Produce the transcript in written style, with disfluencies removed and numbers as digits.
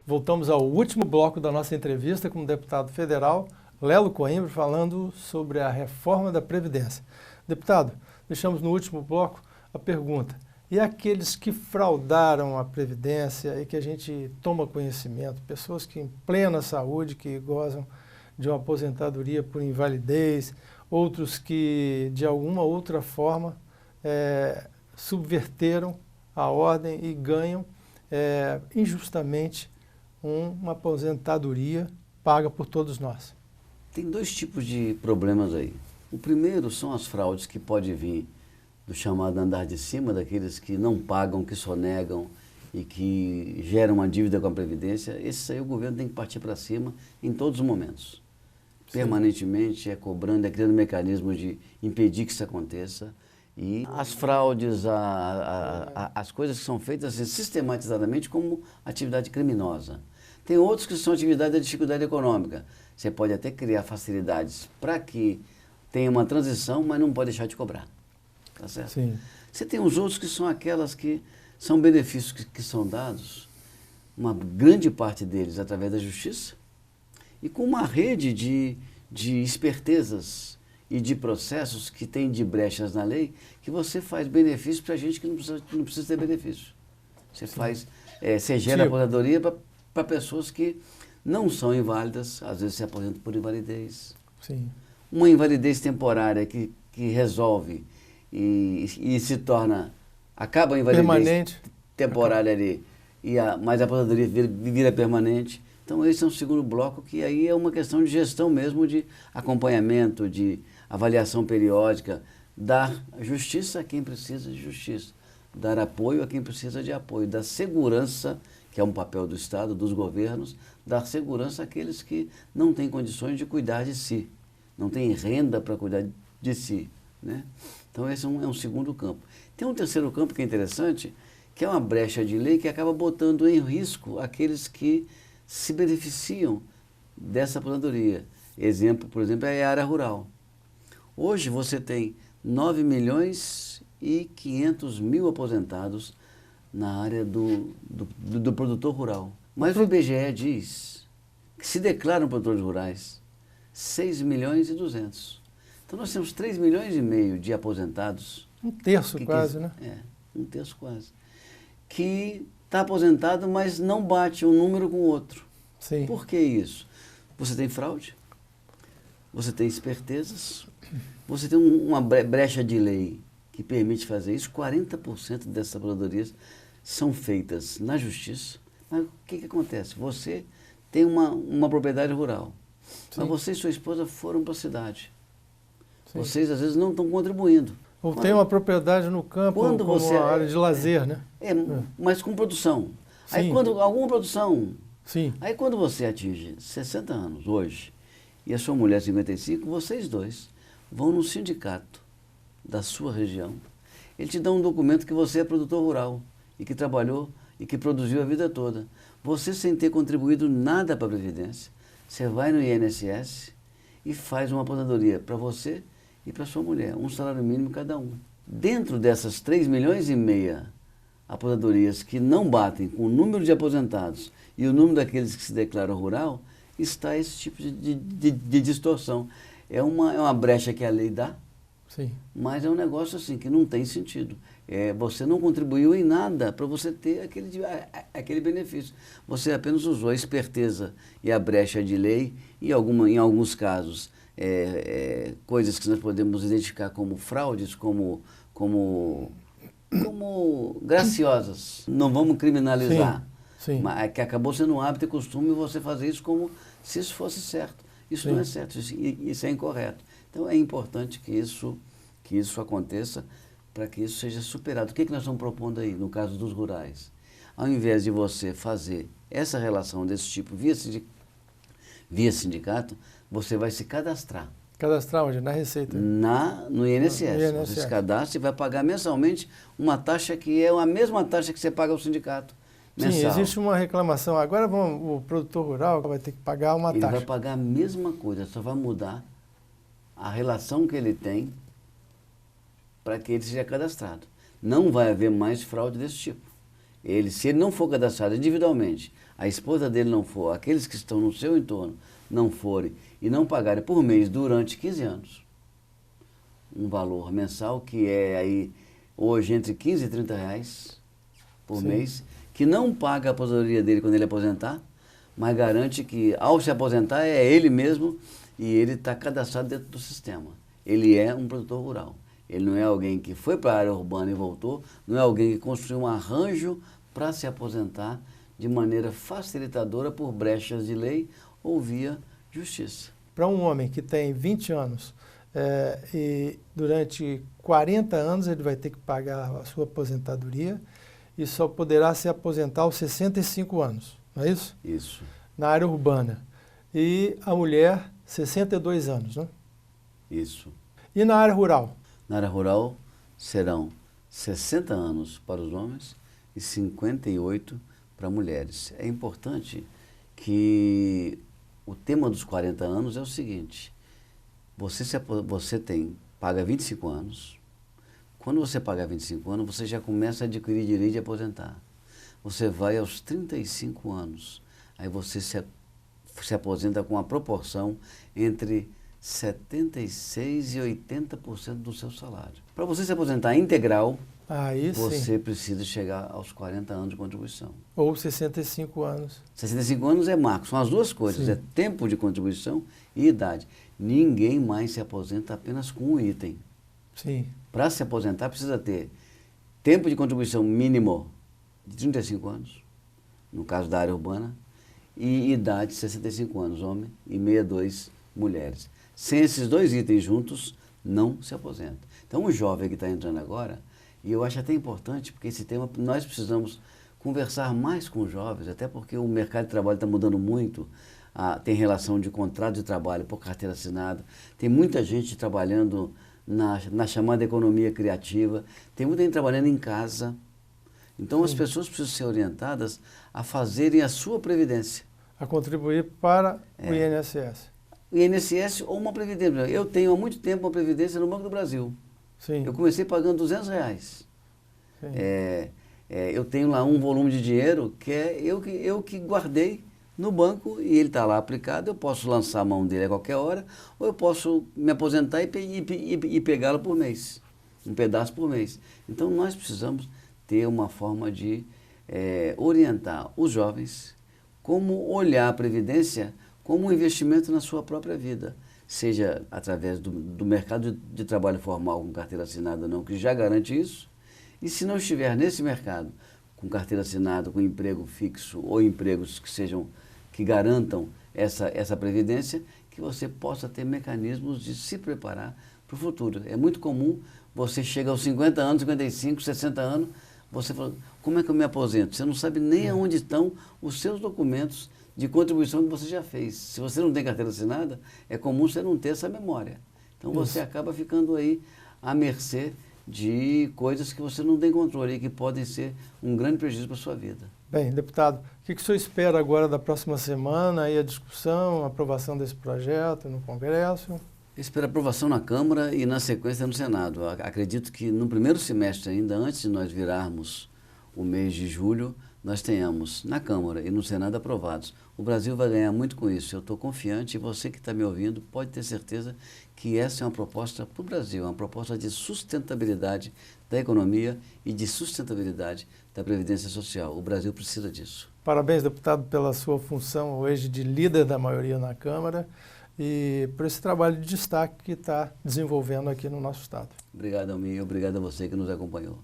Voltamos ao último bloco da nossa entrevista com o deputado federal Lelo Coimbra, falando sobre a reforma da Previdência. Deputado, deixamos no último bloco a pergunta: e aqueles que fraudaram a Previdência e que a gente toma conhecimento, pessoas que em plena saúde, que gozam de uma aposentadoria por invalidez, outros que de alguma outra forma subverteram a ordem e ganham injustamente uma aposentadoria paga por todos nós? Tem dois tipos de problemas aí. O primeiro são as fraudes que podem vir do chamado andar de cima, daqueles que não pagam, que sonegam e que geram uma dívida com a Previdência. Esse aí o governo tem que partir para cima em todos os momentos. Sim. Permanentemente, cobrando, criando mecanismos de impedir que isso aconteça. E as fraudes, as coisas que são feitas assim, sistematizadamente como atividade criminosa. Tem outros que são atividade da dificuldade econômica. Você pode até criar facilidades para que tenha uma transição, mas não pode deixar de cobrar. Tá certo? Sim. Você tem os outros que são aquelas que são benefícios que são dados, uma grande parte deles através da justiça, e com uma rede de espertezas e de processos que tem de brechas na lei, que você faz benefícios para gente que não precisa ter benefício. Você faz, você gera aposentadoria para pessoas que não são inválidas, às vezes se aposentam por invalidez. Sim. Uma invalidez temporária que resolve e se torna, acaba a invalidez permanente, temporária ali, mas a aposentadoria vira permanente. Então esse é um segundo bloco que aí é uma questão de gestão mesmo, de acompanhamento, de avaliação periódica, dar justiça a quem precisa de justiça, dar apoio a quem precisa de apoio, dar segurança, que é um papel do Estado, dos governos, dar segurança àqueles que não têm condições de cuidar de si, não têm renda para cuidar de si, né? Então esse é um segundo campo. Tem um terceiro campo que é interessante, que é uma brecha de lei que acaba botando em risco aqueles que se beneficiam dessa aposentadoria. Exemplo, por exemplo, é a área rural. Hoje você tem 9.500.000 aposentados na área do produtor rural. Mas o IBGE diz que se declaram produtores rurais 6.200.000. Então nós temos 3,5 milhões de aposentados. Um terço quase, né? Um terço quase. Que está aposentado, mas não bate um número com o outro. Sim. Por que isso? Você tem fraude, você tem espertezas, você tem uma brecha de lei que permite fazer isso. 40% dessas aposentadorias são feitas na justiça. Mas o que acontece? Você tem uma propriedade rural, mas você e sua esposa foram para a cidade. Sim. Vocês às vezes não estão contribuindo. Ou tem uma propriedade no campo, como uma área de lazer, né? Mas com produção. Sim. Aí quando alguma produção. Sim. Aí quando você atinge 60 anos hoje e a sua mulher 55, vocês dois vão no sindicato da sua região. Ele te dá um documento que você é produtor rural e que trabalhou e que produziu a vida toda. Você, sem ter contribuído nada para a Previdência, você vai no INSS e faz uma aposentadoria para você e para sua mulher, um salário mínimo cada um. Dentro dessas 3,5 milhões aposentadorias que não batem com o número de aposentados e o número daqueles que se declaram rural, está esse tipo de distorção. É uma brecha que a lei dá, sim, mas é um negócio assim que não tem sentido. Você não contribuiu em nada para você ter aquele benefício. Você apenas usou a esperteza e a brecha de lei e em alguns casos coisas que nós podemos identificar como fraudes, como graciosas. Não vamos criminalizar. Sim. Mas que acabou sendo um hábito e costume você fazer isso como se isso fosse certo. Isso não é certo, isso é incorreto. Então é importante que isso aconteça para que isso seja superado. O que nós estamos propondo aí, no caso dos rurais? Ao invés de você fazer essa relação desse tipo via sindicato, você vai se cadastrar. Cadastrar onde? Na Receita? No INSS. Você se cadastra e vai pagar mensalmente uma taxa que é a mesma taxa que você paga ao sindicato. Mensal. Sim, existe uma reclamação. Agora o produtor rural vai ter que pagar uma taxa. Ele vai pagar a mesma coisa, só vai mudar a relação que ele tem para que ele seja cadastrado. Não vai haver mais fraude desse tipo. Se ele não for cadastrado individualmente, a esposa dele não for, aqueles que estão no seu entorno não forem e não pagarem por mês durante 15 anos, um valor mensal que é aí hoje entre 15 e 30 reais por mês, que não paga a aposentadoria dele quando ele aposentar, mas garante que ao se aposentar é ele mesmo e ele está cadastrado dentro do sistema. Ele é um produtor rural. Ele não é alguém que foi para a área urbana e voltou, não é alguém que construiu um arranjo para se aposentar de maneira facilitadora por brechas de lei ou via justiça. Para um homem que tem 20 anos e durante 40 anos ele vai ter que pagar a sua aposentadoria e só poderá se aposentar aos 65 anos, não é isso? Isso. Na área urbana. E a mulher, 62 anos, né? Isso. E na área rural? Na área rural serão 60 anos para os homens e 58 para mulheres. É importante que o tema dos 40 anos é o seguinte: você paga 25 anos. Quando você paga 25 anos, você já começa a adquirir direito de aposentar. Você vai aos 35 anos, aí você se aposenta com a proporção entre 76% e 80% do seu salário. Para você se aposentar integral, você precisa chegar aos 40 anos de contribuição. Ou 65 anos. 65 anos é marco, são as duas coisas, é tempo de contribuição e idade. Ninguém mais se aposenta apenas com um item. Sim. Para se aposentar precisa ter tempo de contribuição mínimo de 35 anos, no caso da área urbana, e idade de 65 anos, homem, e 62, mulheres. Sem esses dois itens juntos, não se aposenta. Então, o jovem que está entrando agora, e eu acho até importante, porque esse tema nós precisamos conversar mais com os jovens, até porque o mercado de trabalho está mudando muito, tem relação de contrato de trabalho por carteira assinada, tem muita gente trabalhando na chamada economia criativa, tem muita gente trabalhando em casa. Então, as pessoas precisam ser orientadas a fazerem a sua previdência. A contribuir para o INSS. O INSS ou uma previdência. Eu tenho há muito tempo uma previdência no Banco do Brasil. Sim. Eu comecei pagando R$200. Eu tenho lá um volume de dinheiro que eu que guardei no banco e ele está lá aplicado. Eu posso lançar a mão dele a qualquer hora ou eu posso me aposentar e pegá-lo por mês. Um pedaço por mês. Então, nós precisamos ter uma forma de orientar os jovens como olhar a previdência como um investimento na sua própria vida, seja através do mercado de trabalho formal com carteira assinada ou não, que já garante isso, e se não estiver nesse mercado com carteira assinada, com emprego fixo ou empregos que garantam essa previdência, que você possa ter mecanismos de se preparar para o futuro. É muito comum, você chega aos 50 anos, 55, 60 anos, você fala, como é que eu me aposento? Você não sabe nem onde estão os seus documentos de contribuição que você já fez. Se você não tem carteira assinada, é comum você não ter essa memória. Então, você acaba ficando aí à mercê de coisas que você não tem controle e que podem ser um grande prejuízo para a sua vida. Bem, deputado, o que o senhor espera agora da próxima semana, aí a discussão, a aprovação desse projeto no Congresso? Espero aprovação na Câmara e, na sequência, no Senado. Acredito que no primeiro semestre ainda, antes de nós virarmos o mês de julho, nós tenhamos na Câmara e no Senado aprovados. O Brasil vai ganhar muito com isso. Eu estou confiante e você que está me ouvindo pode ter certeza que essa é uma proposta para o Brasil, uma proposta de sustentabilidade da economia e de sustentabilidade da Previdência Social. O Brasil precisa disso. Parabéns, deputado, pela sua função hoje de líder da maioria na Câmara e por esse trabalho de destaque que está desenvolvendo aqui no nosso Estado. Obrigado, Almir. Obrigado a você que nos acompanhou.